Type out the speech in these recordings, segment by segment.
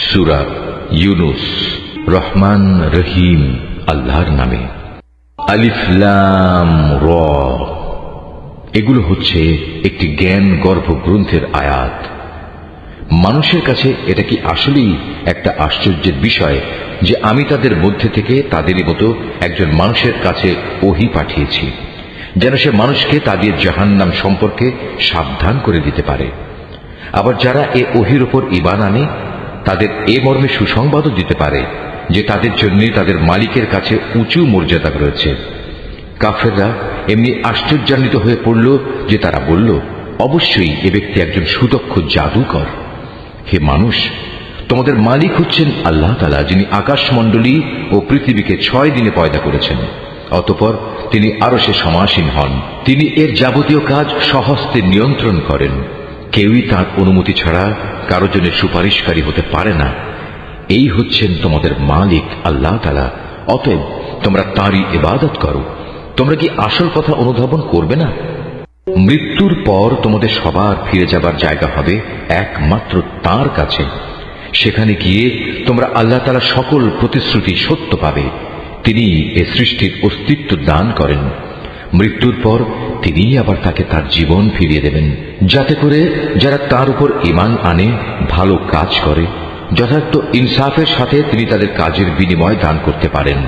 সূরা ইউনুস। রহমান রহিম আল্লাহর নামে। আলিফ লাম র, এগুলো হচ্ছে একটি জ্ঞান গর্ভ গ্রন্থের আয়াত। মানুষের কাছে এটা কি আসলেই একটা আশ্চর্যের বিষয় যে আমি তাদের মধ্যে থেকে তাদেরই মতো একজন মানুষের কাছে ওহী পাঠিয়েছি, যেন সে মানুষকে তাদের জাহান্নাম সম্পর্কে সাবধান করে দিতে পারে। আবার যারা এ ওহীর উপর ঈমান আনে তাদের এ মর্মে সুসংবাদও দিতে পারে যে তাদের জন্য তাদের মালিকের কাছে উঁচু মর্যাদা রয়েছে। কাফেররা এমনি আশ্চর্যান্বিত হয়ে পড়ল যে তারা বলল, অবশ্যই এ ব্যক্তি একজন সুদক্ষ জাদুকর। হে মানুষ, তোমাদের মালিক হচ্ছেন আল্লাহ তাআলা, যিনি আকাশমণ্ডলী ও পৃথিবীকে 6 দিনে পয়দা করেছেন। অতঃপর তিনি আরশে সমাসীন হন। তিনি এর যাবতীয় কাজ স্বহস্তে নিয়ন্ত্রণ করেন। কেউই তাঁর অনুমতি ছাড়া কারো জন্য সুপারিশকারী হতে পারে না। এই হচ্ছেন তোমাদের মালিক আল্লাহ তাআলা, অতএব তোমরা তাঁরই ইবাদত করো। তোমরা কি আসল কথা অনুধাবন করবে না? মৃত্যুর পর তোমাদের সবার ফিরে যাবার জায়গা হবে একমাত্র তাঁর কাছে। সেখানে গিয়ে তোমরা আল্লাহ তাআলা সকল প্রতিশ্রুতি সত্য পাবে। তিনি এ সৃষ্টির অস্তিত্ব দান করেন। মৃত্যুর পর তিনিই আবার তাকে তার জীবন ফিরিয়ে দেবেন, যাতে করে যারা তার উপর ঈমান আনে, ভালো কাজ করে, যথার্থ ইনসাফের সাথে তিনি তাদের কাজের বিনিময় দান করতে পারেন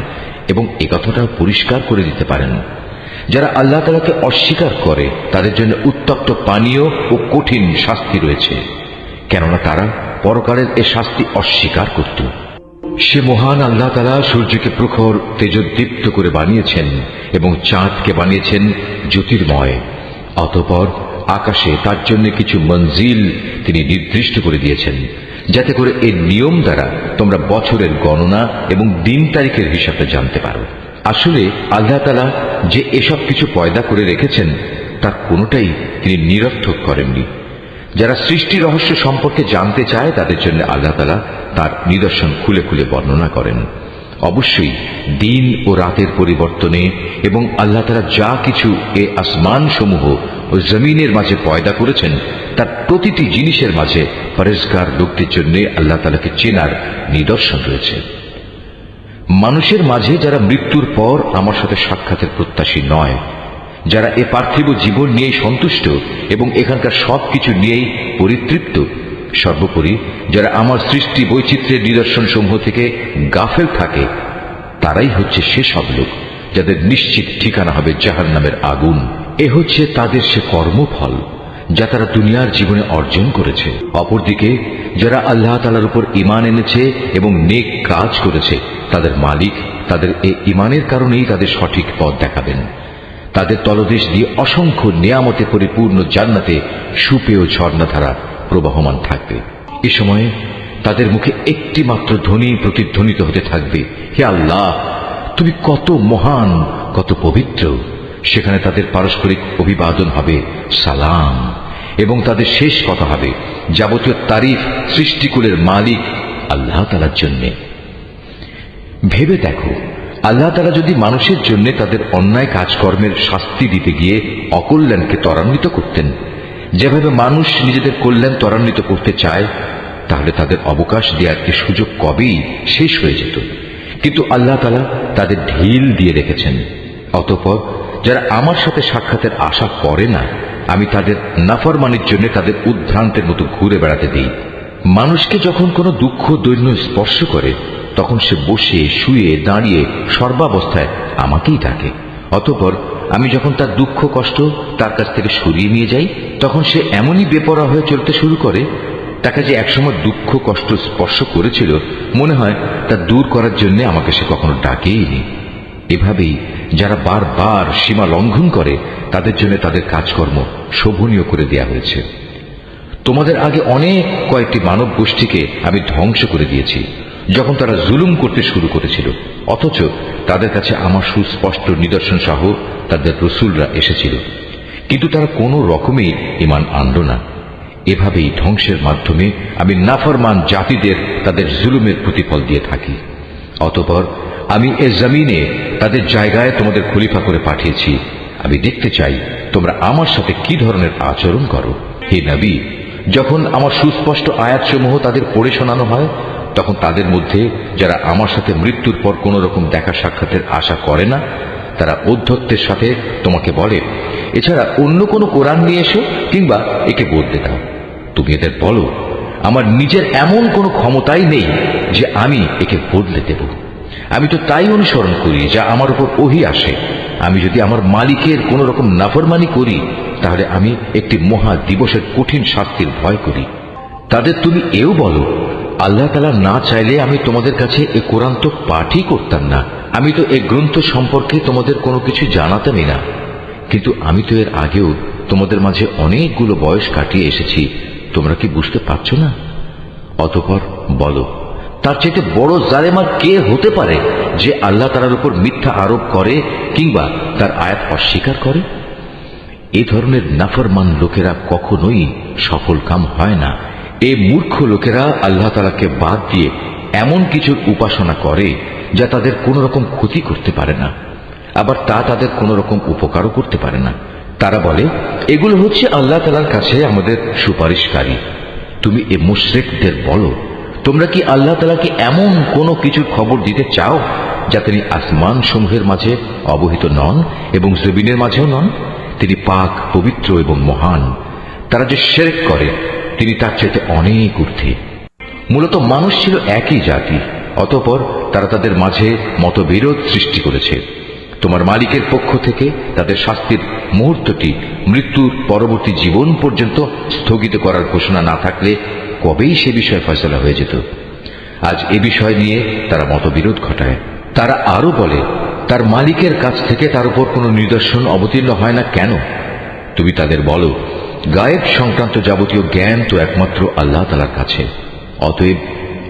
এবং একথাটাও পরিষ্কার করে দিতে পারেন। যারা আল্লাহ তাআলাকে অস্বীকার করে তাদের জন্য উত্তপ্ত পানীয় ও কঠিন শাস্তি রয়েছে, কেননা তারা পরকালের এ শাস্তি অস্বীকার করত। সে মহান আল্লাহ তাআলা সূর্যকে প্রখর তেজোদ্দীপ্ত করে বানিয়েছেন এবং চাঁদকে বানিয়েছেন জ্যোতির্ময়। অতঃপর আকাশে তার জন্য কিছু মঞ্জিল তিনি নির্দিষ্ট করে দিয়েছেন, যাতে করে এই নিয়ম দ্বারা তোমরা বছরের গণনা এবং দিন তারিখের হিসাবটা জানতে পারো। আসলে আল্লাহ তাআলা যে এসব কিছু পয়দা করে রেখেছেন তার কোনোটাই তিনি নিরর্থক করেননি। যারা সৃষ্টি রহস্য সম্পর্কে জানতে চায় তাদের জন্য আল্লাহ তাআলা তার নিদর্শন খুলে খুলে বর্ণনা করেন। অবশ্যই দিন ও রাতের পরিবর্তনে এবং আল্লাহ তাআলা যা কিছু এ আসমান সমূহ ও জমিনের মাঝে পয়দা করেছেন তার প্রতিটি জিনিসের মাঝে পরেজগার লোকদের জন্য আল্লাহ তাআলাকে চেনার নিদর্শন রয়েছে। মানুষের মাঝে যারা মৃত্যুর পর আমার সাথে সাক্ষাতের প্রত্যাশী নয়, যারা এ পার্থিব জীবন নিয়েই সন্তুষ্ট এবং এখানকার সবকিছু নিয়েই পরিতৃপ্ত, সর্বোপরি যারা আমার সৃষ্টি বৈচিত্র্যের নিদর্শন সমূহ থেকে গাফেল থাকে, তারাই হচ্ছে সেসব লোক যাদের নিশ্চিত ঠিকানা হবে জাহান্নামের আগুন। এ হচ্ছে তাদের সে কর্মফল যা তারা দুনিয়ার জীবনে অর্জন করেছে। অপরদিকে যারা আল্লাহ তাআলার উপর ঈমান এনেছে এবং নেক কাজ করেছে, তাদের মালিক তাদের এই ঈমানের কারণেই তাদের সঠিক পথ দেখাবেন। তাদের তলদেশ দিয়ে অসংখ্য নিয়ামতে পরিপূর্ণ জান্নাতে সুপেয় ঝর্ণাধারা প্রবাহমান থাকবে। এ সময়ে তাদের মুখে একটি মাত্র ধ্বনি প্রতিধ্বনিত হতে থাকবে, হে আল্লাহ, তুমি কত মহান, কত পবিত্র। সেখানে তাদের পারস্পরিক অভিবাদন হবে সালাম, এবং তাদের শেষ কথা হবে যাবতীয় তারিফ সৃষ্টিকুলের মালিক আল্লাহ তাআলার জন্য। ভেবে দেখো, আল্লাহ তাআলা যদি মানুষের জন্য তাদের অন্যায় কাজকর্মের শাস্তি দিতে গিয়ে অকল্যাণকে ত্বরান্বিত করতেন, যেভাবে মানুষ নিজেদের কল্যাণ ত্বরান্বিত করতে চায়, তাহলে তাদের অবকাশ দেওয়ার এই সুযোগ কবেই শেষ হয়ে যেত। কিন্তু আল্লাহ তাআলা তাদের ঢিল দিয়ে রেখেছেন। অতঃপর যারা আমার সাথে সাক্ষাতের আশা করে না, আমি তাদের নাফরমানির জন্য তাদের উদ্ভ্রান্তের মতো ঘুরে বেড়াতে দিই। মানুষকে যখন কোনো দুঃখ দৈন্য স্পর্শ করে, তখন সে বসে শুয়ে দাঁড়িয়ে সর্বাবস্থায় আমাকেই ডাকে। অতঃপর আমি যখন তার দুঃখ কষ্ট তার কাছ থেকে সরিয়ে নিয়ে যাই, তখন সে এমনই বেপরোয়া হয়ে চলতে শুরু করে, তাকে যে একসময় দুঃখ কষ্ট স্পর্শ করেছিল মনে হয় তা দূর করার জন্য আমাকে সে কখনো ডাকেইনি। এভাবেই যারা বারবার সীমা লঙ্ঘন করে তাদের জন্য তাদের কাজকর্ম শোভনীয় করে দেয়া হয়েছে। তোমাদের আগে অনেক কয়েকটি মানব গোষ্ঠীকে আমি ধ্বংস করে দিয়েছি যখন তারা জুলুম করতে শুরু করেছিল, অথচ তাদের কাছে আমার সুস্পষ্ট নিদর্শন সহ তাদের রসুলরা এসেছিল, কিন্তু তারা কোনো রকমই ঈমান আনল না। এভাবেই ধ্বংসের মাধ্যমে আমি নাফরমান জাতিদের তাদের জুলুমের প্রতিফল দিয়ে থাকি। অতঃপর আমি এ জমিনে তাদের জায়গায় তোমাদের খলিফা করে পাঠিয়েছি। আমি দেখতে চাই তোমরা আমার সাথে কি ধরনের আচরণ করো। হে নবী, যখন আমার সুস্পষ্ট আয়াতসমূহ তাদের পড়ে শোনানো হয়, তখন তাদের মধ্যে যারা আমার সাথে মৃত্যুর পর কোন রকম দেখা সাক্ষাতের আশা করে না, তারা ঔদ্ধত্যের সাথে তোমাকে বলে, এছাড়া অন্য কোনো কোরআন নিয়ে এসো কিংবা একে বদলে দাও। তুমি এদের বলো, আমার নিজের এমন কোনো ক্ষমতাই নেই যে আমি একে বদলে দেব। আমি তো তাই অনুসরণ করি যা আমার উপর ওহী আসে। আমি যদি আমার মালিকের কোন রকম নাফরমানি করি, তাহলে আমি একটি মহা দিবসের কঠিন শাস্তির ভয় করি। তাদের তুমি এও বলো, আল্লাহ তাআলা না চাইলে আমি তোমাদের কাছে এ কোরআন তো পাঠই করতাম না। আমি তো এ গ্রন্থ সম্পর্কে তোমাদের কোনো কিছু জানাতামই না। কিন্তু আমি তো এর আগেও তোমাদের মাঝে অনেকগুলো বয়স কাটিয়ে এসেছি, তোমরা কি বুঝতে পারছো না? অতঃপর বলো, তার চাইতে বড় জালেম আর কে হতে পারে যে আল্লাহ তাআলার উপর মিথ্যা আরোপ করে কিংবা তার আয়াত অস্বীকার করে? এ ধরনের নাফরমান লোকেরা কখনোই সফল কাম হয় না। এই মূর্খ লোকেরা আল্লাহ তাআলাকে বাদ দিয়ে এমন কিছুর উপাসনা করে যা তাদের কোন রকম ক্ষতি করতে পারে না, আবার তা তাদের কোন রকম উপকারও করতে পারে না। তারা বলে, এগুলো হচ্ছে আল্লাহ তাআলার কাছে আমাদের সুপারিশকারী। তুমি এ মুশরিকদের বলো, তোমরা কি আল্লাহ তাআলাকে এমন কোন কিছুর খবর দিতে চাও যা তিনি আসমান সমূহের মাঝে অবহিত নন এবং জমিনের মাঝেও নন? তিনি পাক, পবিত্র এবং মহান। তারা যে শিরক করে তিনি তার চাইতে অনেক ঊর্ধ্বে। মূলত মানুষ ছিল একই জাতি, অতঃপর তারা তাদের মাঝে মতবিরোধ সৃষ্টি করেছে। তোমার মালিকের পক্ষ থেকে তাদের শাস্তির মুহূর্তটি মৃত্যুর পরবর্তী জীবন পর্যন্ত স্থগিত করার ঘোষণা না থাকলে কবেই সে বিষয়ে ফয়সালা হয়ে যেত। আজ এ বিষয় নিয়ে তারা মতবিরোধ ঘটায়। তারা আরো বলে, তার মালিকের কাছ থেকে তার উপর কোনো নিদর্শন অবতীর্ণ হয় না কেন? তুমি তাদের বলো, গায়েব সংক্রান্ত যাবতীয় জ্ঞান তো একমাত্র আল্লাহ তাআলার কাছে। অতএব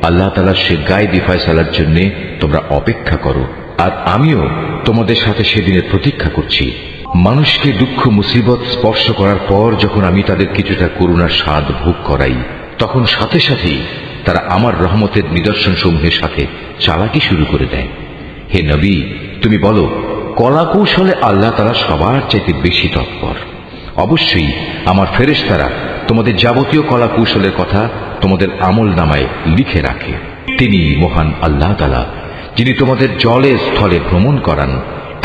আল্লাহ তাআলার সে গায়েবী ফয়সালার জন্য তোমরা অপেক্ষা করো, আর আমিও তোমাদের সাথে সেদিনের প্রতীক্ষা করছি। মানুষকে দুঃখ মুসিবত স্পর্শ করার পর যখন আমি তাদের কিছুটা করুণার স্বাদ ভোগ করাই, তখন সাথে সাথেই তারা আমার রহমতের নিদর্শন সমূহের সাথে চালাকি শুরু করে দেয়। হে নবী, তুমি বলো, কলাকৌশলে আল্লাহ তাআলা সবার চাইতে বেশি তৎপর। অবশ্যই আমার ফেরেশতারা তোমাদের যাবতীয় কলা কৌশলের কথা তোমাদের আমল নামায় লিখে রাখে। তিনি মহান আল্লাহ তাআলা, যিনি তোমাদের জলে স্থলে ভ্রমণ করান।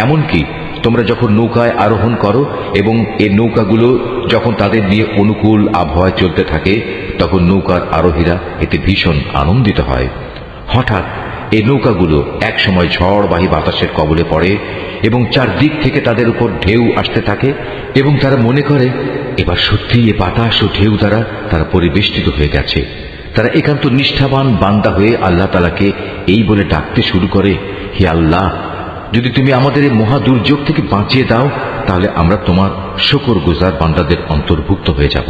এমনকি তোমরা যখন নৌকায় আরোহণ করো এবং এই নৌকাগুলো যখন তাদের নিয়ে অনুকূল আবহাওয়ায় চলতে থাকে, তখন নৌকার আরোহীরা এতে ভীষণ আনন্দিত হয়। হঠাৎ এই নৌকাগুলো এক সময় ঝড়বাহী বাতাসের কবলে পড়ে এবং চারদিক থেকে তাদের উপর ঢেউ আসতে থাকে এবং তারা মনে করে এবার সত্যি এ বাতাস ও ঢেউ দ্বারা তারা পরিবেষ্টিত হয়ে গেছে। তারা একান্ত নিষ্ঠাবান বান্দা হয়ে আল্লাহ তাআলাকে এই বলে ডাকতে শুরু করে, হে আল্লাহ, যদি তুমি আমাদের এই মহা দুর্যোগ থেকে বাঁচিয়ে দাও, তাহলে আমরা তোমার শুকরগুজার বান্দাদের অন্তর্ভুক্ত হয়ে যাব।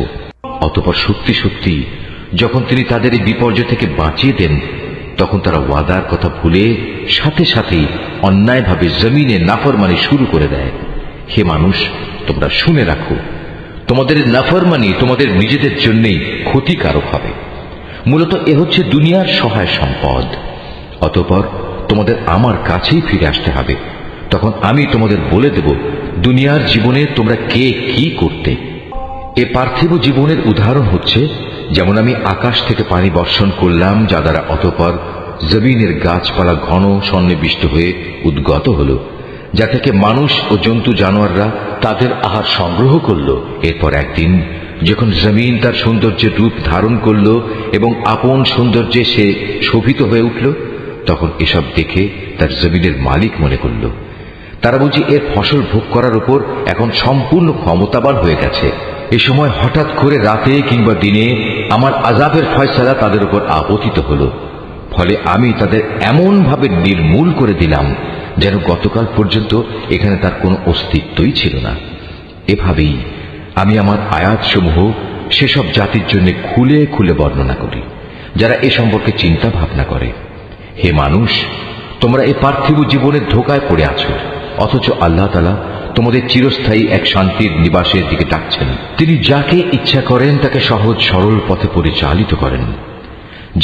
অতঃপর সত্যি সত্যি যখন তিনি তাদের এই বিপর্যয় থেকে বাঁচিয়ে দেন, তখন তারা ওয়াদার কথা ভুলে সাথে সাথেই অন্যায়ভাবে জমিনে নাফরমানি শুরু করে দেয়। হে মানুষ, তোমরা শুনে রাখো, তোমাদের নাফরমানি তোমাদের নিজেদের জন্যই ক্ষতিকারক হবে। মূলত এ হচ্ছে দুনিয়ার সহায় সম্পদ। অতঃপর তোমাদের আমার কাছেই ফিরে আসতে হবে। তখন আমি তোমাদের বলে দেব দুনিয়ার জীবনে তোমরা কে কি করতে। এ পার্থিব জীবনের উদাহরণ হচ্ছে, যেমন আমি আকাশ থেকে পানি বর্ষণ করলাম, যা দ্বারা অতঃপর জমিনের গাছপালা ঘন সন্নিবিষ্ট হয়ে উদ্গত হল, যা থেকে মানুষ ও জন্তু জানোয়াররা তাদের আহার সংগ্রহ করল। এরপর একদিন যখন জমিন তার সৌন্দর্যের রূপ ধারণ করল এবং আপন সৌন্দর্যে সে শোভিত হয়ে উঠল, তখন এসব দেখে তার জমিনের মালিক মনে করল, তারা বুঝি এর ফসল ভোগ করার উপর এখন সম্পূর্ণ ক্ষমতাবান হয়ে গেছে। এ সময় হঠাৎ করে রাতে কিংবা দিনে আমার আযাবের ফয়সালা তাদের উপর আপতিত হল। ফলে আমি তাদের এমন ভাবে নির্মূল করে দিলাম যেন গতকাল পর্যন্ত এখানে তার কোনো অস্তিত্বই ছিল না। এভাবেই আমি আমার আয়াতসমূহ সেসব জাতির জন্য খুলে খুলে বর্ণনা করি যারা এ সম্পর্কে চিন্তা ভাবনা করে। হে মানুষ, তোমরা এই পার্থিব জীবনের ধোঁকায় পড়ে আছো, অথচ আল্লাহ তাআলা তোমাদের চিরস্থায়ী এক শান্তির নিবাসের দিকে ডাকছেন। তিনি যাকে ইচ্ছা করেন তাকে সহজ সরল পথে পরিচালিত করেন।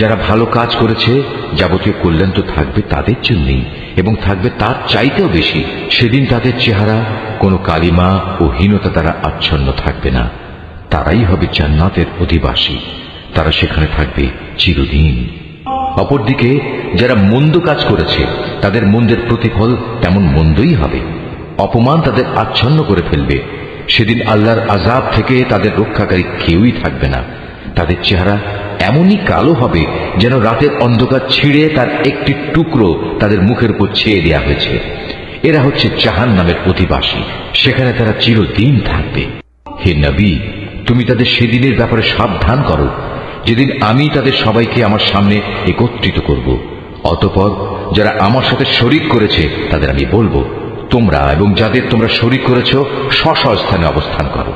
যারা ভালো কাজ করেছে যাবতীয় কল্যাণ তো থাকবে তাদের জন্যই, এবং থাকবে তার চাইতেও বেশি। সেদিন তাদের চেহারা কোনো কালিমা ও হীনতা দ্বারা আচ্ছন্ন থাকবে না। তারাই হবে জান্নাতের অধিবাসী, তারা সেখানে থাকবে চিরদিন। অপরদিকে যারা মন্দ কাজ করেছে তাদের মন্দের প্রতিফল তেমন মন্দই হবে। অপমান তাদের আচ্ছন্ন করে ফেলবে। সেদিন আল্লাহর আযাব থেকে তাদের রক্ষাকারী কেউই থাকবে না। তাদের চেহারা এমনই কালো হবে যেন রাতের অন্ধকার ছিঁড়ে তার একটি টুকরো তাদের মুখের উপর ছেয়ে দেওয়া হয়েছে। এরা হচ্ছে জাহান্নামের অধিবাসী, সেখানে তারা চিরদিন থাকবে। হে নবী, তুমি তাদের সেদিনের ব্যাপারে সাবধান করো যেদিন আমি তাদের সবাইকে আমার সামনে একত্রিত করব। অতঃপর যারা আমার সাথে শরীক করেছে তাদের আমি বলবো, তোমরা এবং যাদের তোমরা শরীক করেছ স্ব স্থানে অবস্থান করো।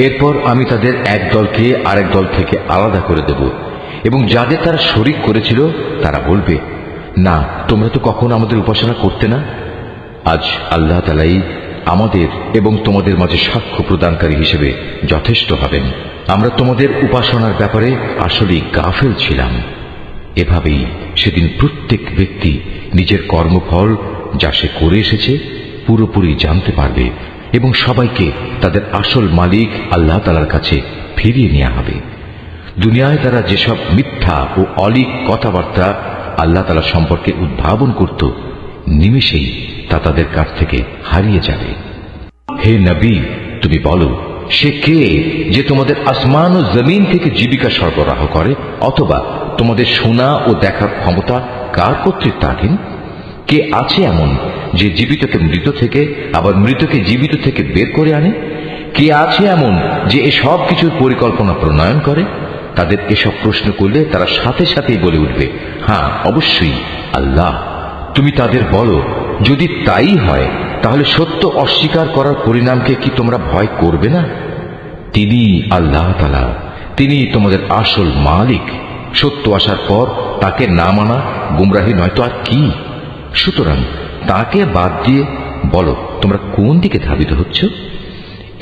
এরপর আমি তাদের এক দলকে আরেক দল থেকে আলাদা করে দেব এবং যাদের তারা শরীক করেছিল তারা বলবে, না, তোমরা তো কখনো আমাদের উপাসনা করতে না। আজ আল্লাহ তাআলাই আমাদের এবং তোমাদের মাঝে সাক্ষ্য প্রদানকারী হিসেবে যথেষ্ট হবেন। আমরা তোমাদের উপাসনার ব্যাপারে আসলেই গাফেল ছিলাম। এভাবেই সেদিন প্রত্যেক ব্যক্তি নিজের কর্মফল যা সে করে এসেছে পুরোপুরি জানতে পারবে এবং সবাইকে তাদের আসল মালিক আল্লাহ তাআলার কাছে ফিরিয়ে নেওয়া হবে। দুনিয়ায় তারা যেসব মিথ্যা ও অলীক কথাবার্তা আল্লাহ তাআলা সম্পর্কে উদ্ভাবন করত, নিমেষেই তা তাদের কাছ থেকে হারিয়ে যাবে। হে নবী, তুমি বলো, সে কে যে তোমাদের আসমান ও জমিন থেকে জীবিকা সরবরাহ করে? অথবা তোমাদের শোনা ও দেখার ক্ষমতা কার কর্তৃত্বাধীন? কে আছে এমন যে জীবিতকে মৃত থেকে আবার মৃতকে জীবিত থেকে বের করে আনে? কে আছে এমন যে এসব কিছুর পরিকল্পনা প্রণয়ন করে? তাদের এসব প্রশ্ন করলে তারা সাথে সাথেই বলে উঠবে, হ্যাঁ, অবশ্যই আল্লাহ। তুমি তাদের বলো, যদি তাই হয় তাহলে সত্য অস্বীকার করার পরিণামকে কি তোমরা ভয় করবে না? তিনি আল্লাহ তাআলা, তিনি তোমাদের আসল মালিক। সত্য আসার পর তাকে না মানা গুমরাহি নয়তো আর কি? সুতরাং তাকে বাদ দিয়ে বলো, তোমরা কোন দিকে ধাবিত হচ্ছ?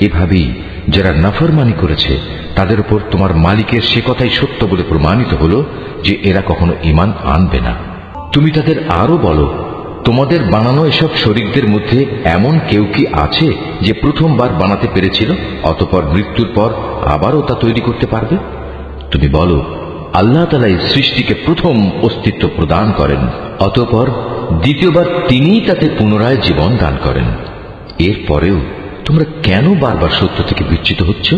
এভাবেই যারা নাফরমানি করেছে তাদের উপর তোমার মালিকের সে কথাই সত্য বলে প্রমাণিত হলো যে এরা কখনো ঈমান আনবে না। তুমি তাদের আরো বলো, তোমাদের বানানো এসব শরীকদের মধ্যে এমন কেউ কি আছে যে প্রথমবার বানাতে পেরেছিল অতঃপর মৃত্যুর পর আবারও তা তৈরি করতে পারবে? তুমি বলো, আল্লাহ তাআলা এই সৃষ্টিকে প্রথম অস্তিত্ব প্রদান করেন, অতঃপর দ্বিতীয়বার তিনিই তাতে পুনরায় জীবন দান করেন। এরপরেও তোমরা কেন বারবার সত্য থেকে বিচ্যুত হচ্ছ?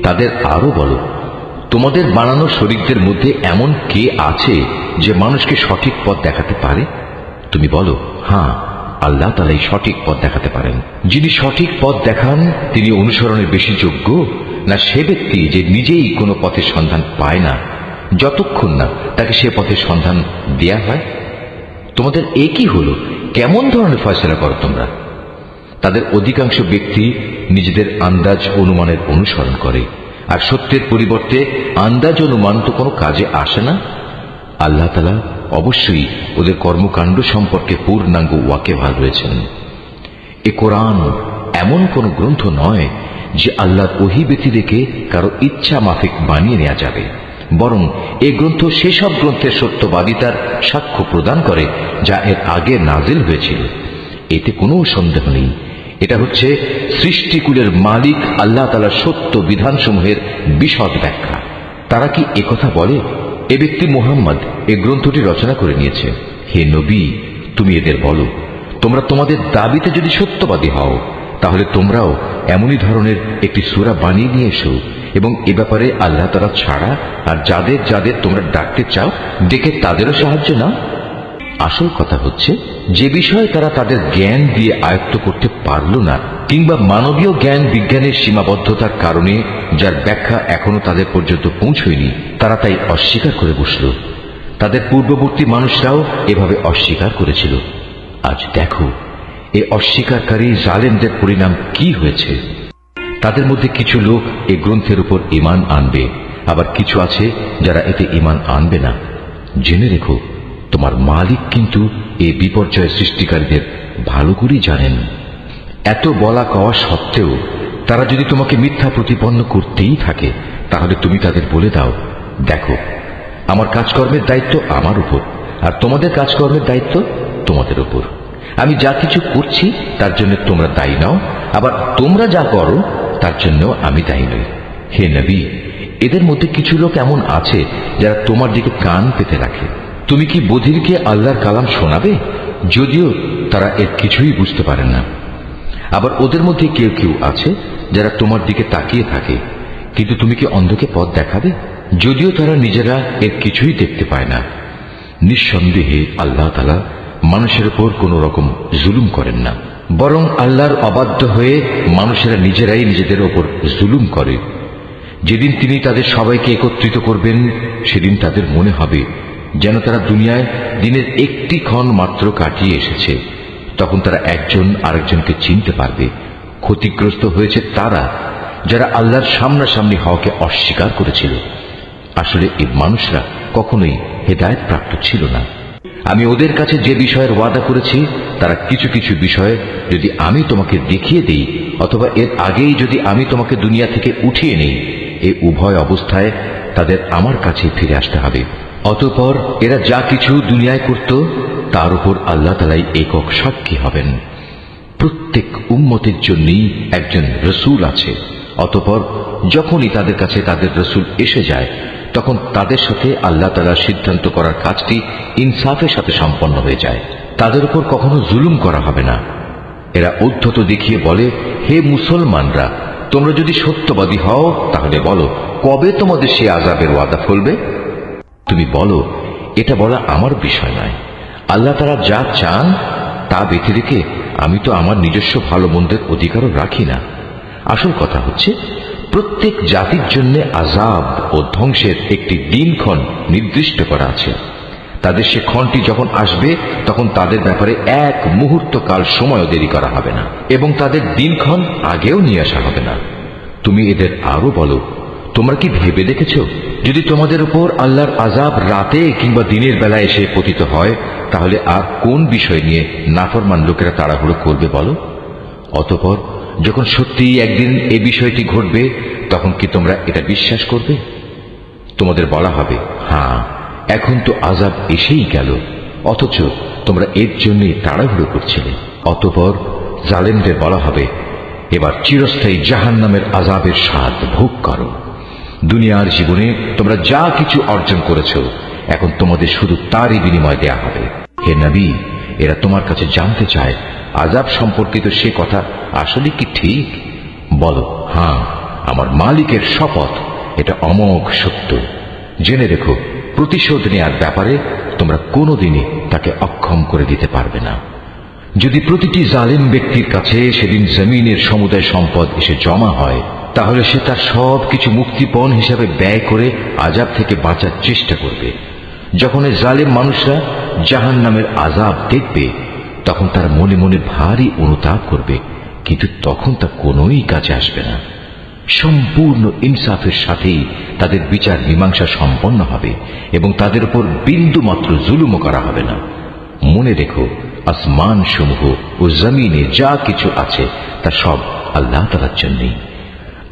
তাদের আরো বলো, তোমাদের বানানো শরীকদের মধ্যে এমন কে আছে যে মানুষকে সঠিক পথ দেখাতে পারে? তুমি বলো, হ্যাঁ, আল্লাহ তাআলাই সঠিক পথ দেখাতে পারেন। যিনি সঠিক পথ দেখান তিনি অনুসরণের বেশি যোগ্য না সে ব্যক্তি যে নিজেই কোনো পথের সন্ধান পায় না যতক্ষণ না তাকে সে পথের সন্ধান দেয়া হয়? তোমাদের একই হলো, কেমন ধরনের ফয়সালা করো তোমরা? তাদের অধিকাংশ ব্যক্তি নিজেদের আন্দাজ অনুমানের অনুসরণ করে, আর সত্যের পরিবর্তে আন্দাজ অনুমান তো কোনো কাজে আসে না। আল্লাহ তাআলা অবশ্যই ওদের কর্মকাণ্ড সম্পর্কে পূর্ণাঙ্গ ওয়াকিবহাল রয়েছেন। এ কোরআন এমন কোন গ্রন্থ নয় যে আল্লাহর ওহী ব্যতিরেকে কারো ইচ্ছা মাফিক বানিয়ে নেওয়া যাবে, বরং এ গ্রন্থ সেসব গ্রন্থের সত্যবাদিতার সাক্ষ্য প্রদান করে যা এর আগে নাজিল হয়েছিল। এতে কোনো সন্দেহ নেই, এটা হচ্ছে সৃষ্টিকুলের মালিক আল্লাহ তাআলার সত্য বিধানসমূহের বিশদ ব্যাখ্যা। তারা কি একথা বলে, এ ব্যক্তি মুহাম্মদ এ গ্রন্থটি রচনা করে নিয়েছে? হে নবী, তুমি এদের বলো, তোমরা তোমাদের দাবিতে যদি সত্যবাদী হও তাহলে তোমরাও এমনই ধরনের একটি সূরা বানিয়ে নিয়ে এসো এবং এ ব্যাপারে আল্লাহ তাআলা ছাড়া আর যাদের যাদের তোমরা ডাকতে চাও ডেকে তাদেরও সাহায্য নাও। আসল কথা হচ্ছে, যে বিষয়ে তারা তাদের জ্ঞান দিয়ে আয়ত্ত করতে পারল না কিংবা মানবীয় জ্ঞান বিজ্ঞানের সীমাবদ্ধতার কারণে যার ব্যাখ্যা এখনো তাদের পর্যন্ত পৌঁছয়নি, তারা তাই অস্বীকার করে বসল। তাদের পূর্ববর্তী মানুষরাও এভাবে অস্বীকার করেছিল। আজ দেখো এ অস্বীকারী জালেমদের পরিণাম কি হয়েছে। তাদের মধ্যে কিছু লোক এ গ্রন্থের উপর ঈমান আনবে, আবার কিছু আছে যারা এতে ঈমান আনবে না। জেনে রেখো, তোমার মালিক কিন্তু এই বিপর্যয় সৃষ্টিকারীদের ভালো করেই জানেন। এত বলা কওয়া সত্ত্বেও তারা যদি তোমাকে মিথ্যা প্রতিপন্ন করতেই থাকে তাহলে তুমি তাদের বলে দাও, দেখো, আমার কাজকর্মের দায়িত্ব আমার উপর আর তোমাদের কাজকর্মের দায়িত্ব তোমাদের উপর। আমি যা কিছু করছি তার জন্য তোমরা দায়ী নাও, আবার তোমরা যা করো তার জন্য আমি দায়ী নই। হে নবী, এদের মধ্যে কিছু লোক এমন আছে যারা তোমার দিকে কান পেতে রাখে, তুমি কি বধিরকে আল্লাহর কালাম শোনাবে, যদিও তারা এর কিছুই বুঝতে পারে না? আবার ওদের মধ্যে কেউ কেউ আছে যারা তোমার দিকে তাকিয়ে থাকে, কিন্তু তুমি কি অন্ধকে পথ দেখাবে, যদিও তারা নিজেরা এর কিছুই দেখতে পায় না? নিঃসন্দেহে আল্লাহ তাআলা মানুষের উপর কোন রকম জুলুম করেন না, বরং আল্লাহর অবাধ্য হয়ে মানুষেরা নিজেরাই নিজেদের ওপর জুলুম করে। যেদিন তিনি তাদের সবাইকে একত্রিত করবেন, সেদিন তাদের মনে হবে যেন তারা দুনিয়ায় দিনের একটি ক্ষণ মাত্র কাটিয়ে এসেছে। তখন তারা একজন আরেকজনকে চিনতে পারবে। ক্ষতিগ্রস্ত হয়েছে তারা যারা আল্লাহর সামনাসামনি হওয়াকে অস্বীকার করেছিল। আসলে এই মানুষরা কখনোই হেদায়েত প্রাপ্ত ছিল না। আমি ওদের কাছে যে বিষয়ের ওয়াদা করেছি, তারা কিছু কিছু বিষয় যদি আমি তোমাকে দেখিয়ে দেই, অথবা এর আগেই যদি আমি তোমাকে দুনিয়া থেকে উঠিয়ে নেই, এই উভয় অবস্থায় তাদের আমার কাছে ফিরে আসতে হবে। অতঃপর এরা যা কিছু দুনিয়ায় করত তার উপর আল্লাহ তাআলাই একক সাক্ষী হবেন। প্রত্যেক উম্মতের জন্যই একজন রসুল আছে। অতঃপর যখনই তাদের কাছে তাদের রসুল এসে যায়, তখন তাদের সাথে আল্লাহ তাআলার সিদ্ধান্ত করার কাজটি ইনসাফের সাথে সম্পন্ন হয়ে যায়। তাদের উপর কখনো জুলুম করা হবে না। এরা ঔদ্ধত্য দেখিয়ে বলে, হে মুসলমানরা, তোমরা যদি সত্যবাদী হও তাহলে বলো, কবে তোমাদের সে আযাবের ওয়াদা ফলবে? তুমি বলো, এটা বলা আমার বিষয় নয়। আল্লাহ তাআলা যা চান তা বেঁধে রেখে আমি তো আমার নিজস্ব ভালো মন্দের অধিকারও রাখি না। আসল কথা হচ্ছে, প্রত্যেক জাতির জন্য আযাব ও ধ্বংসের একটি দিনক্ষণ নির্দিষ্ট করা আছে। তাদের সে ক্ষণটি যখন আসবে, তখন তাদের ব্যাপারে এক মুহূর্ত কাল সময়ও দেরি করা হবে না, এবং তাদের দিনক্ষণ আগেও নিয়ে আসা হবে না। তুমি এদের আরো বলো, তোমরা কি ভেবে দেখেছ, যদি তোমাদের উপর আল্লাহর আযাব রাতে কিংবা দিনের বেলা এসে পতিত হয়, তাহলে আর কোন বিষয় নিয়ে নাফরমান লোকেরা তাড়াহুড়ো করবে বলো? অতঃপর যখন সত্যিই একদিন এই বিষয়টি ঘটবে, তখন কি তোমরা এটা বিশ্বাস করবে? তোমাদের বলা হবে, হ্যাঁ, এখন তো আযাব এসেই গেল, অথচ তোমরা এর জন্যই তাড়াহুড়ো করছিলে। অতঃপর জালেমদের বলা হবে, এবার চিরস্থায়ী জাহান্নামের আযাবের স্বাদ ভোগ করো। দুনিয়ার জীবনে তোমরা যা কিছু অর্জন করেছ, এখন তোমাদের শুধু তারই বিনিময় দেয়া হবে। হে নবী, এরা তোমার কাছে জানতে চায় আযাব সম্পর্কিত সে কথা আসলে কি ঠিক? বলো, হ্যাঁ, আমার মালিকের শপথ, এটা অমোঘ সত্য। জেনে রেখো, প্রতিশোধ নেয়ার ব্যাপারে তোমরা কোনোদিনই তাকে অক্ষম করে দিতে পারবে না। যদি প্রতিটি জালিম ব্যক্তির কাছে সেদিন জমিনের সমুদায় সম্পদ এসে জমা হয়, তাহলে সে তার সব কিছু মুক্তিপণ হিসাবে ব্যয় করে আযাব থেকে বাঁচার চেষ্টা করবে। যখন এই জালিম মানুষরা জাহান্নামের আযাব দেখবে, তখন তার মনে মনে ভারী অনুতাপ করবে, কিন্তু তখন তা কোনোই কাজে আসবে না। সম্পূর্ণ ইনসাফের সাথেই তাদের বিচার মীমাংসা সম্পন্ন হবে, এবং তাদের উপর বিন্দু মাত্র জুলুমও করা হবে না। মনে রেখো, আসমান সমূহ ও জমিনে যা কিছু আছে তা সব আল্লাহ তাআলার জন্যই।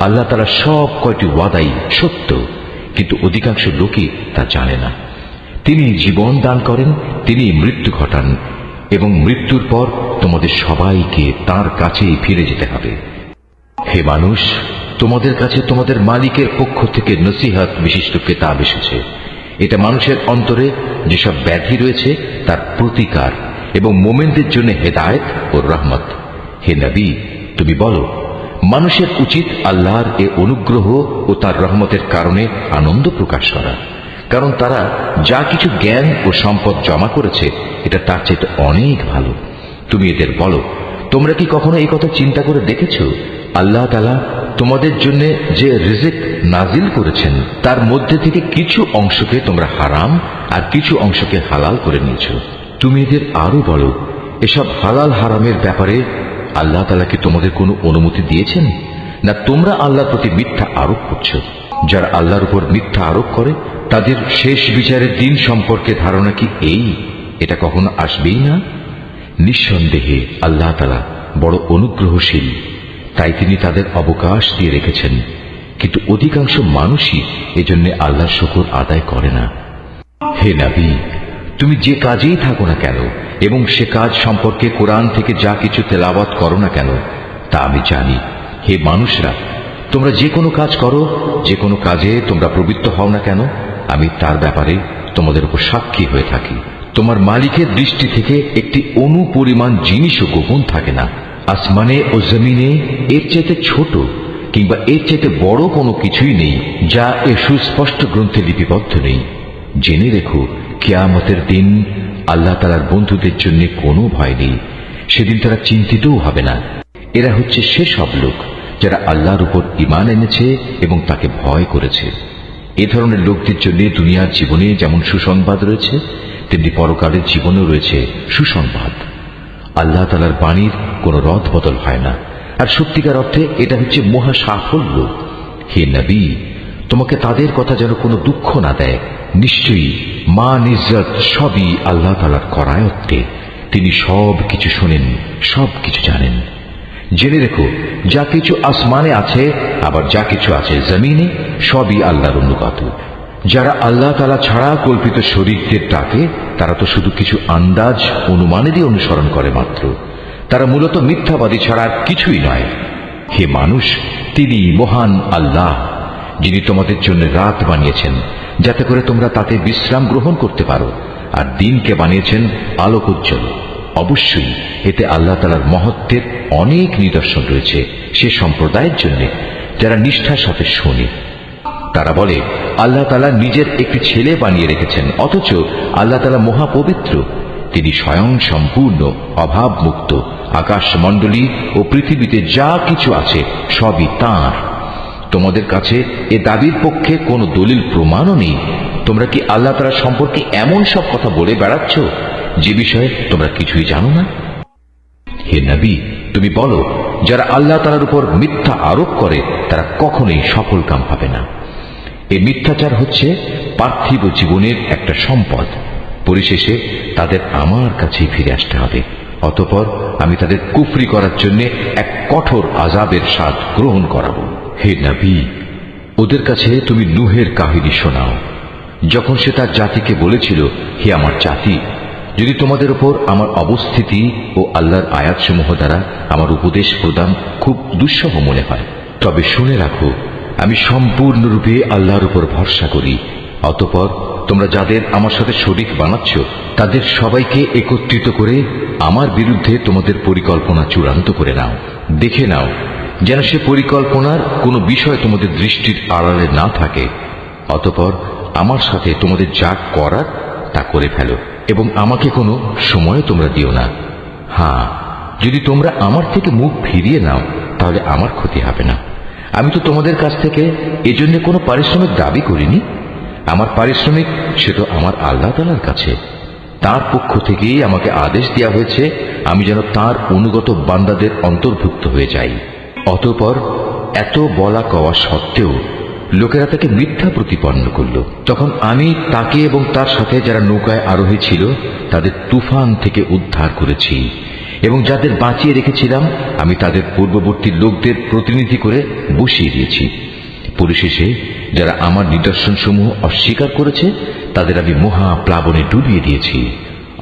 আল্লাহ তাআলা সব কয়টি ওয়াদাই সত্য, কিন্তু অধিকাংশ লোকই তা জানে না। তিনি জীবন দান করেন, তিনি মৃত্যু ঘটান, এবং মৃত্যুর পর তোমাদের সবাইকে তার কাছেই ফিরে যেতে হবে। হে মানুষ, তোমাদের কাছে তোমাদের মালিকের পক্ষ থেকে নসিহত বিশিষ্ট কিতাব এসেছে। এটা মানুষের অন্তরে যেসব ব্যাধি রয়েছে তার প্রতিকার, এবং মোমেনদের জন্য হেদায়েত ও রহমত। হে নবী, তুমি বলো, মানুষের উচিত আল্লাহর এ অনুগ্রহ ও তার রহমতের কারণে আনন্দ প্রকাশ করা, কারণ তারা যা কিছু জ্ঞান ও সম্পদ জমা করেছে এটা তার চাইতে অনেক ভালো। তুমি এদের বলো, তোমরা কি কখনো এই কথা চিন্তা করে দেখেছ, আল্লাহ তাআলা তোমাদের জন্য যে রিজিক নাজিল করেছেন তার মধ্যে থেকে কিছু অংশকে তোমরা হারাম আর কিছু অংশকে হালাল করে নিয়েছ। তুমি এদের আরো বলো, এসব হালাল হারামের ব্যাপারে আল্লাহ তাআলা কি তোমাদের কোনো অনুমতি দিয়েছেন, না তোমরা আল্লাহর প্রতি মিথ্যা আরোপ করছো? যারা আল্লাহর উপর মিথ্যা আরোপ করে তাদের শেষ বিচারের দিন সম্পর্কে ধারণা কি এই, এটা কখনো আসবেই না? নিঃসন্দেহে আল্লাহ তাআলা বড় অনুগ্রহশীল, তাই তিনি তাদের অবকাশ দিয়ে রেখেছেন, কিন্তু অধিকাংশ মানুষই এজন্য আল্লাহর শুকর আদায় করে না। হে নবী, তুমি যে কাজেই থাকো না কেন এবং সে কাজ সম্পর্কে কোরআন থেকে যা কিছু তেলাওয়াত করো না কেন, তা আমি জানি। হে মানুষরা, তোমরা যে কোনো কাজ করো, যে কোনো কাজে তোমরা প্রবৃত্ত হও না কেন, আমি তার ব্যাপারে তোমাদের উপর সাক্ষী হয়ে থাকি। তোমার মালিকের দৃষ্টি থেকে একটি অণু পরিমাণ জিনিসও গোপন থাকে না। আসমানে ও জমিনে এর চাইতে ছোট কিংবা এর চাইতে বড় কোনো কিছুই নেই যা এর সুস্পষ্ট গ্রন্থে লিপিবদ্ধ নেই। জেনে রেখো, কিয়ামতের দিন আল্লাহ তাআলার বন্ধুদের জন্য কোনো ভয় নেই। সেদিন তারা চিন্তিতও হবে না। এরা হচ্ছে সেসব লোক যারা আল্লাহর উপর ঈমান এনেছে এবং তাকে ভয় করেছে। এ ধরনের লোকদের জন্য দুনিয়ার জীবনে যেমন সুসংবাদ রয়েছে, তেমনি পরকালের জীবনেও রয়েছে সুসংবাদ। আল্লাহ তাআলার বাণীর কোনো রদ বদল হয় না, আর সত্যিকার অর্থে এটা হচ্ছে মহা সাফল্য। হে নবী, তোমাকে তাদের কথা যেন কোনো দুঃখ না দেয়। নিশ্চয়ই মান ইজ্জত সবই আল্লাহ তাআলার করায়ত্তে। তিনি সব কিছু শোনেন, সব কিছু জানেন। জেনে রেখো, যা কিছু আসমানে আছে আবার যা কিছু আছে জমিনে, সবই আল্লাহর অনুগত। যারা আল্লাহ তাআলা ছাড়া কল্পিত শরীকদের ডাকে, তারা তো শুধু কিছু আন্দাজ অনুমানেরই অনুসরণ করে মাত্র। তারা মূলত মিথ্যাবাদী ছাড়া আর কিছুই নয়। হে মানুষ, তিনি মহান আল্লাহ, যিনি তোমাদের জন্য রাত বানিয়েছেন যাতে করে তোমরা তাতে বিশ্রাম গ্রহণ করতে পারো, আর দিনকে বানিয়েছেন আলোকোজ্জ্বল। অবশ্যই এতে আল্লাহ তাআলার মহত্বের অনেক নিদর্শন রয়েছে সে সম্প্রদায়ের জন্য যারা নিষ্ঠার সাথে শোনে। তারা বলে আল্লাহ তাআলা নিজের একটি ছেলে বানিয়ে রেখেছেন, অথচ আল্লাহ তাআলা মহাপবিত্র। তিনি স্বয়ং সম্পূর্ণ, অভাবমুক্ত। আকাশমণ্ডলী ও পৃথিবীতে যা কিছু আছে সবই তাঁর। তোমাদের কাছে এ দাবির পক্ষে কোনো দলিল প্রমাণও নেই। তোমরা কি আল্লাহ তাআলা সম্পর্কে এমন সব কথা বলে বেড়াচ্ছ যে বিষয়ে তোমরা কিছুই জানো না? হে নবী, তুমি বলো, যারা আল্লাহ তাআলার উপর মিথ্যা আরোপ করে তারা কখনোই সফল কাম পাবে না। এই মিথ্যাচার হচ্ছে পার্থিব জীবনের একটা সম্পদ। পরিশেষে তাদের আমার কাছেই ফিরে আসতে হবে। অতঃপর আমি তাদের কুফরি করার জন্য এক কঠোর আযাবের স্বাদ গ্রহণ করাবো। হে নবী, ওদের কাছে তুমি নূহের কাহিনী শোনাও, যখন সে তার জাতিকে বলেছিল, হে আমার জাতি, যদি তোমাদের উপর আমার অবস্থিতি ও আল্লাহর আয়াতসমূহ দ্বারা আমার উপদেশ প্রদান খুব দুঃসহ মনে হয়, তবে শুনে রাখো, আমি সম্পূর্ণরূপে আল্লাহর উপর ভরসা করি। অতঃপর তোমরা যাদের আমার সাথে শরীক বানাচ্ছ তাদের সবাইকে একত্রিত করে আমার বিরুদ্ধে তোমাদের পরিকল্পনা চূড়ান্ত করে নাও। দেখে নাও যেন সে পরিকল্পনার কোনো বিষয় তোমাদের দৃষ্টির আড়ালে না থাকে। অতঃপর আমার সাথে তোমাদের যা করার তা করে ফেলো এবং আমাকে কোনো সময় তোমরা দিও না। হ্যাঁ, যদি তোমরা আমার থেকে মুখ ফিরিয়ে নাও তাহলে আমার ক্ষতি হবে না। আমি তো তোমাদের কাছ থেকে এজন্য কোনো পারিশ্রমিক দাবি করিনি। আমার পারিশ্রমিক সে তো আমার আল্লাহ তাআলার কাছে। তার পক্ষ থেকেই আমাকে আদেশ দেওয়া হয়েছে আমি যেন তার অনুগত বান্দাদের অন্তর্ভুক্ত হয়ে যাই। অতঃপর এত বলা কওয়া সত্ত্বেও লোকেরা তাকে মিথ্যা প্রতিপন্ন করল। তখন আমি তাকে এবং তার সাথে যারা নৌকায় আরোহী ছিল তাদের তুফান থেকে উদ্ধার করেছি, এবং যাদের বাঁচিয়ে রেখেছিলাম আমি তাদের পূর্ববর্তী লোকদের প্রতিনিধি করে বসিয়ে দিয়েছি। পরিশেষে যারা আমার নিদর্শনসমূহ অস্বীকার করেছে তাদের আমি মহা প্লাবনে ডুবিয়ে দিয়েছি।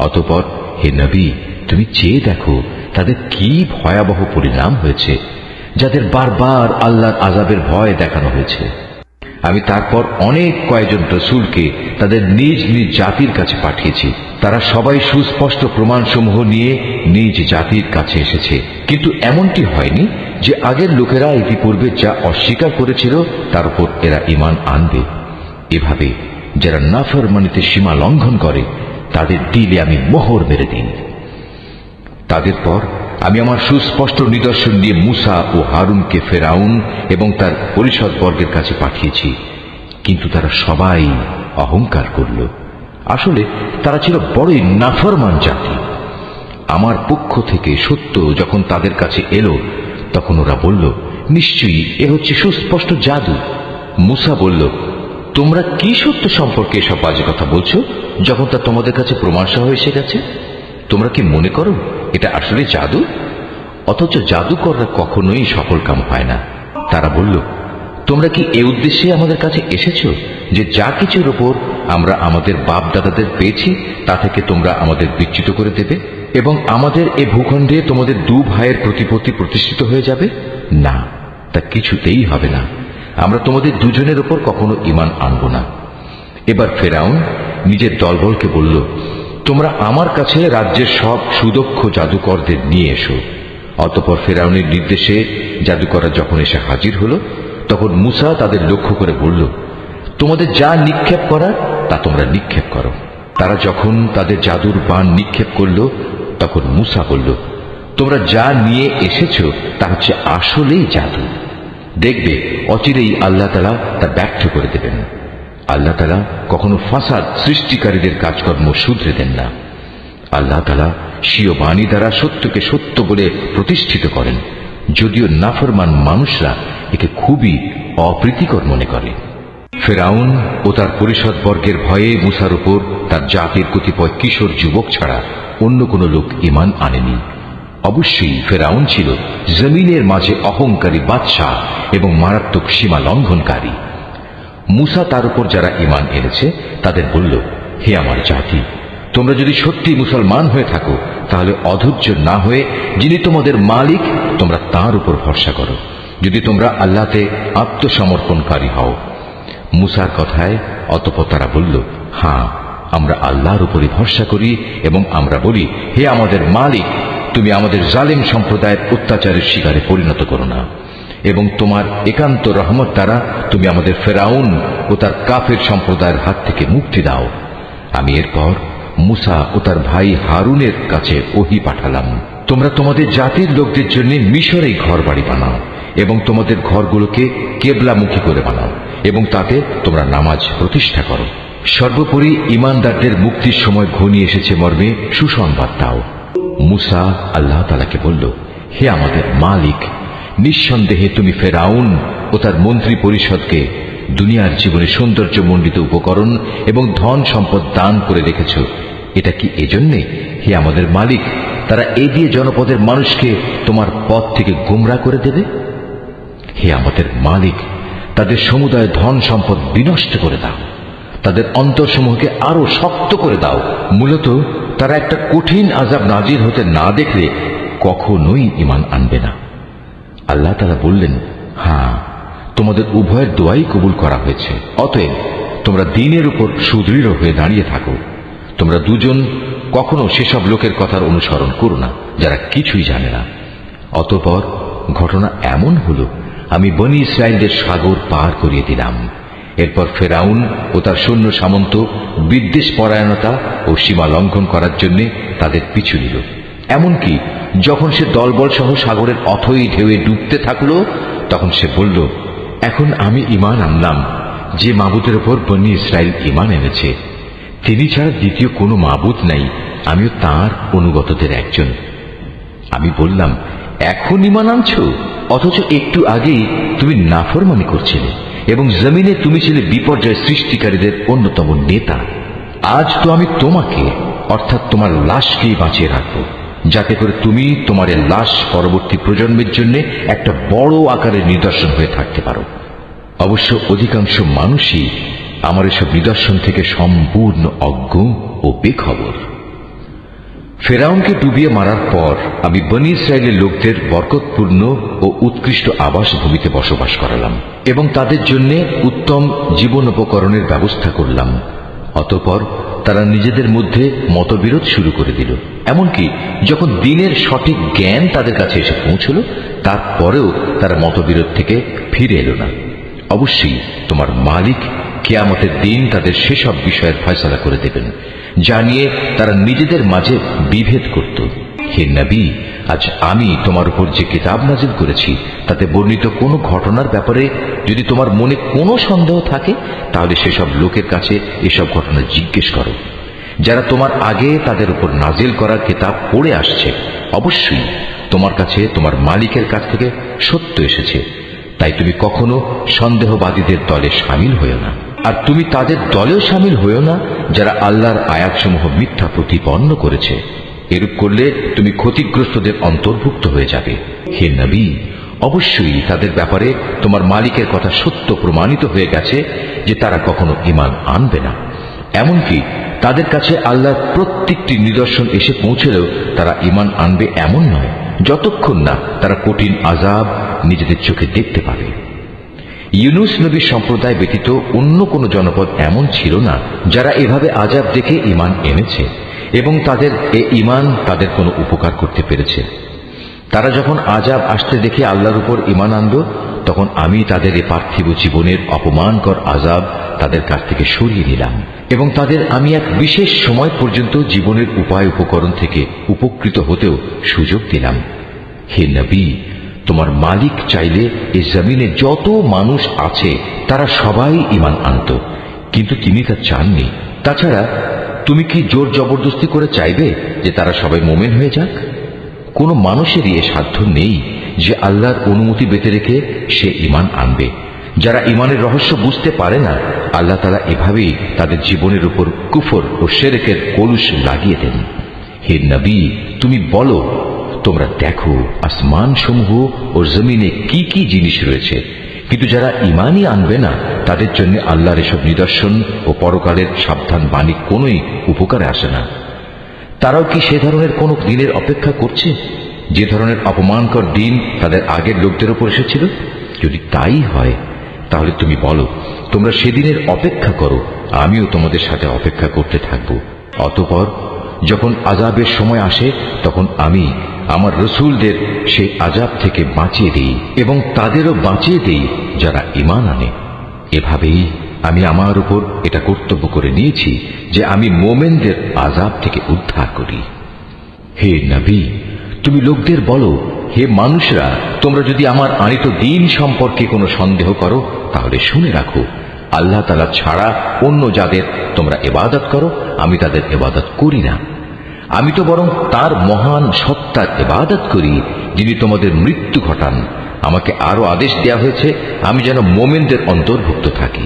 অতঃপর হে নবী, তুমি চেয়ে দেখো তাদের কি ভয়াবহ পরিণাম হয়েছে, যাদের বারবার আল্লাহর আযাবের ভয় দেখানো হয়েছে। আমি তারপর অনেক কয়েকজন রাসূলকে তাদের নিজ নিজ জাতির কাছে পাঠিয়েছি। তারা সবাই সুস্পষ্ট প্রমাণসমূহ নিয়ে নিজ জাতির কাছে এসেছে, কিন্তু এমনটি হয়নি যে আগের লোকেরা ইতিপূর্বে যা অস্বীকার করেছিল তার উপর এরা ঈমান আনবে। এভাবে যারা নাফরমানিতে সীমা লঙ্ঘন করে তাদের দিলে আমি মোহর মেরে দিই। তাদের পর আমি আমার সুস্পষ্ট নিদর্শন দিয়ে মূসা ও হারুনকে ফেরাউন এবং তার পরিষদ বর্গের কাছে পাঠিয়েছি, কিন্তু তারা সবাই অহংকার করল। আসলে তারা ছিল বড়ই নাফরমান জাতি। আমার পক্ষ থেকে সত্য যখন তাদের কাছে এলো তখন ওরা বলল, নিশ্চয়ই এ হচ্ছে সুস্পষ্ট জাদু। মূসা বলল, তোমরা কি সত্য সম্পর্কে এসব বাজে কথা বলছো যখন তা তোমাদের কাছে প্রমাণ সহ এসে গেছে? তোমরা কি মনে করো এটা আসলে জাদু? অথচ জাদুকররা কখনোই সফল কাম হয় না। তারা বলল, তোমরা কি এ উদ্দেশ্যে আমাদের কাছে এসেছো যে যা কিছুর উপর আমরা আমাদের বাপ দাদাদের পেয়েছি তা থেকে তোমরা আমাদের বিচ্যুত করে দেবে এবং আমাদের এ ভূখণ্ডে তোমাদের দু ভাইয়ের প্রতিপত্তি প্রতিষ্ঠিত হয়ে যাবে? না, তা কিছুতেই হবে না। আমরা তোমাদের দুজনের উপর কখনো ঈমান আনব না। এবার ফেরাউন নিজের দলবলকে বলল, তোমরা আমার কাছে রাজ্যের সব সুদক্ষ জাদুকরদের নিয়ে এসো। অতঃপর ফেরাউনের নির্দেশে জাদুকররা যখন এসে হাজির হলো, তখন মুসা তাদের লক্ষ্য করে বলল, তোমাদের যা নিক্ষেপ করার তা তোমরা নিক্ষেপ করো। তারা যখন তাদের জাদুর বাণ নিক্ষেপ করল, তখন মুসা বলল, তোমরা যা নিয়ে এসেছো তা হচ্ছে আসলেই জাদু। দেখবে অচিরেই আল্লাহ তাআলা তা ব্যর্থ করে দেবেন। আল্লাহ তাআলা কখনো ফাসাদ সৃষ্টিকারীদের কাজকর্ম শুধরে দেন না। আল্লাহ তাআলা স্বীয় বাণী দ্বারা সত্যকে সত্য বলে প্রতিষ্ঠিত করেন, যদিও নাফরমান মানুষরা একে খুবই অপ্রীতিকর মনে করে। ফেরাউন ও তার পরিষদবর্গের ভয়ে মুসার উপর তার জাতির কতিপয় কিশোর যুবক ছাড়া অন্য কোনো লোক ঈমান আনেনি। অবশ্যই ফেরাউন ছিল জমিনের মাঝে অহংকারী বাদশাহ এবং মারাত্মক সীমা লঙ্ঘনকারী। মুসা তার উপর যারা ঈমান এনেছে তাদের বলল, হে আমার জাতি, তোমরা যদি সত্যি মুসলমান হয়ে থাকো তাহলে অধৈর্য না হয়ে যিনি তোমাদের মালিক তোমরা তার উপর ভরসা করো, যদি তোমরা আল্লাহতে আত্মসমর্পণকারী হও। মুসার কথায় অতঃপর তারা বলল, হ্যাঁ, আমরা আল্লাহর উপরই ভরসা করি এবং আমরা বলি, হে আমাদের মালিক, তুমি আমাদের জালেম সম্প্রদায়ের অত্যাচারের শিকারে পরিণত করো না এবং তোমার একান্ত রহমত দ্বারা তুমি আমাদের ফেরাউন ও তার কাফের সম্প্রদায়ের হাত থেকে মুক্তি দাও। আমি এরপর মুসা ও তার ভাই হারুনের কাছে ওহী পাঠালাম, তোমরা তোমাদের জাতির লোকদের জন্য মিশরেই ঘর বাড়ি বানাও এবং তোমাদের ঘরগুলোকে কেবলামুখী করে বানাও এবং তাতে তোমরা নামাজ প্রতিষ্ঠা করো। সর্বোপরি ঈমানদারদের মুক্তির সময় ঘনিয়ে এসেছে মর্মে সুসংবাদ দাও। মুসা আল্লাহ তাআলাকে বলল, হে আমাদের মালিক, নিঃসন্দেহে তুমি ফেরাউন ও তার মন্ত্রী পরিষদকে দুনিয়ার জীবনে সৌন্দর্যমণ্ডিত উপকরণ এবং ধন সম্পদ দান করে রেখেছ। এটা কি এজন্যে, হে আমাদের মালিক, তারা এই দিয়ে জনপদের মানুষকে তোমার পথ থেকে গোমরা করে দেবে? হে আমাদের মালিক, তাদের সমুদায় ধন সম্পদ বিনষ্ট করে দাও, তাদের অন্তরসমূহকে আরো শক্ত করে দাও। মূলত তারা একটা কঠিন আযাব নাজির হতে না দেখলে কখনোই ঈমান আনবে না। আল্লাহ তাআলা বললেন, হ্যাঁ, তোমাদের উভয়ের দোয়াই কবুল করা হয়েছে। অতএব তোমরা দ্বীনের উপর সুদৃঢ় হয়ে দাঁড়িয়ে থাকো। তোমরা দুজন কখনো সেসব লোকের কথার অনুসরণ করো না যারা কিছুই জানে না। অতঃপর ঘটনা এমন হলো, আমি বনী ইসরাইলদের সাগর পার করিয়ে দিলাম। এরপর ফেরাউন ও তার সৈন্য সামন্ত বিদ্বেষ পরায়ণতা ও সীমা লঙ্ঘন করার জন্য তাদের পিছু নিল। এমনকি যখন সে দলবল সহ সাগরের অথই ঢেউয়ে ডুবতে থাকলো, তখন সে বলল, এখন আমি ঈমান আনলাম যে মাবুদের উপর বনী ইসরাইল ঈমান এনেছে, তিনি ছাড়া দ্বিতীয় কোনো মাবুদ নাই, আমিও তাঁর অনুগতদের একজন। আমি বললাম, এখন ঈমান আনছো, অথচ একটু আগেই তুমি নাফরমানি করছিলে এবং জমিনে তুমি ছিলে বিপর্যয় সৃষ্টিকারীদের অন্যতম নেতা। আজ তো আমি তোমাকে, অর্থাৎ তোমার লাশকেই বাঁচিয়ে রাখবো, যাতে করে তুমি তোমার লাশ পরবর্তী প্রজন্মের জন্য একটা বড় আকারের নিদর্শন হয়ে থাকতে পারো। অবশ্য অধিকাংশ মানুষই আমার এসব নিদর্শন থেকে সম্পূর্ণ অজ্ঞ ও বেখবর। ফেরাউনকে ডুবিয়ে মারার পর আমি বনী ইসরাইলের লোকদের বরকতপূর্ণ ও উৎকৃষ্ট আবাস ভূমিতে বসবাস করালাম এবং তাদের জন্য উত্তম জীবন উপকরণের ব্যবস্থা করলাম। অতঃপর তারা নিজেদের মধ্যে মতবিরোধ শুরু করে দিল। এমনকি যখন দিনের সঠিক জ্ঞান তাদের কাছে এসে পৌঁছল, তারপরেও তারা মতবিরোধ থেকে ফিরে এলো না। অবশ্যই তোমার মালিক কিয়ামতের দিন তাদের সেসব বিষয়ের ফয়সালা করে দেবেন যা নিয়ে তারা নিজেদের মাঝে বিভেদ করত। হে নবী, আজ আমি তোমার উপর যে কিতাব নাজিল করেছি তাতে বর্ণিত কোনো ঘটনার ব্যাপারে যদি তোমার মনে কোনো সন্দেহ থাকে, তাহলে সেসব লোকের কাছে এসব ঘটনা জিজ্ঞেস করো যারা তোমার আগে তাদের উপর নাজিল করা কিতাব পড়ে আসছে। অবশ্যই তোমার কাছে তোমার মালিকের কাছ থেকে সত্য এসেছে, তাই তুমি কখনো সন্দেহবাদীদের দলে শামিল হইও না। আর তুমি তাদের দলেও শামিল হইও না যারা আল্লাহর আয়াতসমূহ মিথ্যা প্রতিপন্ন করেছে। এরূপ করলে তুমি ক্ষতিগ্রস্তদের অন্তর্ভুক্ত হয়ে যাবে। হে নবী, অবশ্যই তাদের ব্যাপারে তোমার মালিকের কথা সত্য প্রমাণিত হয়ে গেছে যে তারা কখনো ঈমান আনবে না। এমনকি তাদের কাছে আল্লাহর প্রত্যেকটি নিদর্শন এসে পৌঁছলেও তারা ঈমান আনবে এমন নয়, যতক্ষণ না তারা কঠিন আযাব নিজেদের চোখে দেখতে পাবে। ইউনুস নবীর সম্প্রদায় ব্যতীত অন্য কোন জনপদ এমন ছিল না যারা এভাবে আযাব দেখে ঈমান এনেছে এবং তাদের এ ঈমান তাদের কোনো উপকার করতে পেরেছে। তারা যখন আযাব আসতে দেখে আল্লাহর উপর ঈমান আনল, তখন আমি তাদের এ পার্থিব জীবনের অপমানকর আযাব তাদের কাছ থেকে সরিয়ে নিলাম এবং তাদের আমি এক বিশেষ সময় পর্যন্ত জীবনের উপায় উপকরণ থেকে উপকৃত হতেও সুযোগ দিলাম। হে নবী, তোমার মালিক চাইলে এই জমিনে যত মানুষ আছে তারা সবাই ঈমান আনত, কিন্তু তিনি তা চাননি। তাছাড়া তুমি কি জোর জবরদস্তি করে চাইবে যে তারা সবাই মুমিন হয়ে যাক? কোন মানুষেরই এ সাধ্য নেই যে আল্লাহর অনুমতি বেঁধে রেখে সে ঈমান আনবে। যারা ঈমানের রহস্য বুঝতে পারে না, আল্লাহ তাআলা এভাবেই তাদের জীবনের উপর কুফর ও শিরকের কলুষ লাগিয়ে দেন। হে নবী, তুমি বলো, তোমরা দেখো আসমান সমূহ ও জমিনে কি কি জিনিস রয়েছে, কিন্তু যারা ঈমানই আনবে না তাদের জন্য আল্লাহর এসব নিদর্শন ও পরকালের সাবধান বাণী কোনোই উপকারে আসে না। তারাও কি সে ধরনের কোন দিনের অপেক্ষা করছে যে ধরনের অপমানকর দিন তাদের আগের লোকদের উপর এসেছিল? যদি তাই হয় তাহলে তুমি বলো, তোমরা সেদিনের অপেক্ষা করো, আমিও তোমাদের সাথে অপেক্ষা করতে থাকব। অতঃপর যখন আযাবের সময় আসে তখন আমি আমার রসুলদের সেই আযাব থেকে বাঁচিয়ে দিই এবং তাদেরও বাঁচিয়ে দিই যারা ঈমান আনে। এভাবেই আমি আমার উপর এটা কর্তব্য করে নিয়েছি যে আমি মোমেনদের আযাব থেকে উদ্ধার করি। হে নবী, তুমি লোকদের বলো, হে মানুষরা, তোমরা যদি আমার আনিত দ্বীন সম্পর্কে কোনো সন্দেহ করো তাহলে শুনে রাখো, আল্লাহ তাআলা ছাড়া অন্য যাদের তোমরা ইবাদত করো আমি তাদের ইবাদত করি না। আমি তো বরং তার মহান সত্তার ইবাদত করি যিনি তোমাদের মৃত্যু ঘটান। আমাকে আরো আদেশ দেয়া হয়েছে আমি যেন মোমেনদের অন্তর্ভুক্ত থাকি।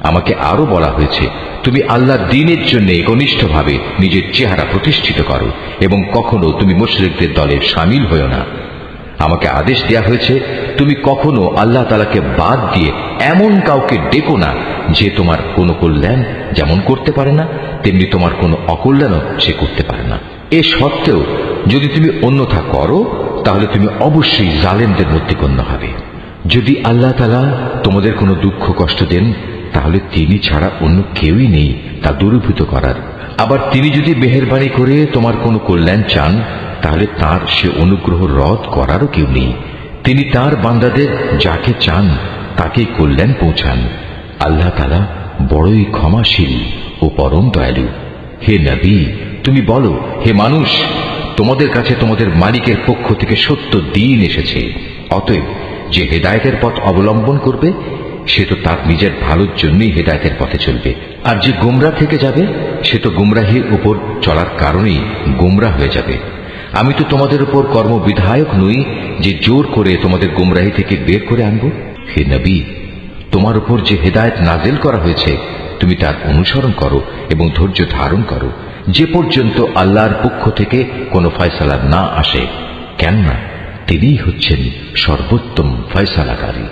আমাকে আরো বলা হয়েছে, তুমি আল্লাহর দ্বীনের জন্য ঘনিষ্ঠভাবে নিজের চেহারা প্রতিষ্ঠিত করো এবং কখনো তুমি মুশরিকদের দলে শামিল হও না। আমাকে আদেশ দেয়া হয়েছে, তুমি কখনো আল্লাহ তাআলাকে বাদ দিয়ে এমন কাউকে ডেকো না যে তোমার কোনো কল্যাণ যেমন করতে পারে না তেমনি তোমার কোনো অকল্যাণও সে করতে পারে না। এ সত্ত্বেও যদি তুমি অন্যথা করো তাহলে তুমি অবশ্যই জালেমদের মধ্যে গণ্য হবে। যদি আল্লাহ তাআলা তোমাদের কোনো দুঃখ কষ্ট দেন তাহলে তিনি ছাড়া অন্য কেউই নেই তা দূরীভূত করার। আবার তিনি যদি মেহেরবানি করে তোমার কোনো কল্যাণ চান তাহলে তার সে অনুগ্রহ রদ করারও কেউ নেই। তিনি তার বান্দাদের যাকে চান তাকেই কল্যাণ পৌঁছান। আল্লাহ তাআলা বড়ই ক্ষমাশীল ও পরম দয়ালু। হে নবী, তুমি বলো, হে মানুষ, তোমাদের কাছে তোমাদের মালিকের পক্ষ থেকে সত্য দ্বীন এসেছে। অতএব যে হেদায়েতের পথ অবলম্বন করবে সে তো তার নিজের ভালোর জন্যই হেদায়েতের পথে চলবে, আর যে গোমরাহ থেকে যাবে সে তো গোমরাহির উপর চলার কারণেই গোমরাহ হয়ে যাবে। আমি তো তোমাদের উপর কর্মবিধায়ক নই যে জোর করে তোমাদের গোমরাহি থেকে বের করে আনব। হে নবী, তোমার উপর যে হেদায়েত নাজিল করা হয়েছে তুমি তার অনুসরণ করো এবং ধৈর্য ধারণ করো যে পর্যন্ত আল্লাহর পক্ষ থেকে কোনো ফয়সালা না আসে, কেননা তিনিই হচ্ছেন সর্বোত্তম ফয়সালাকারী।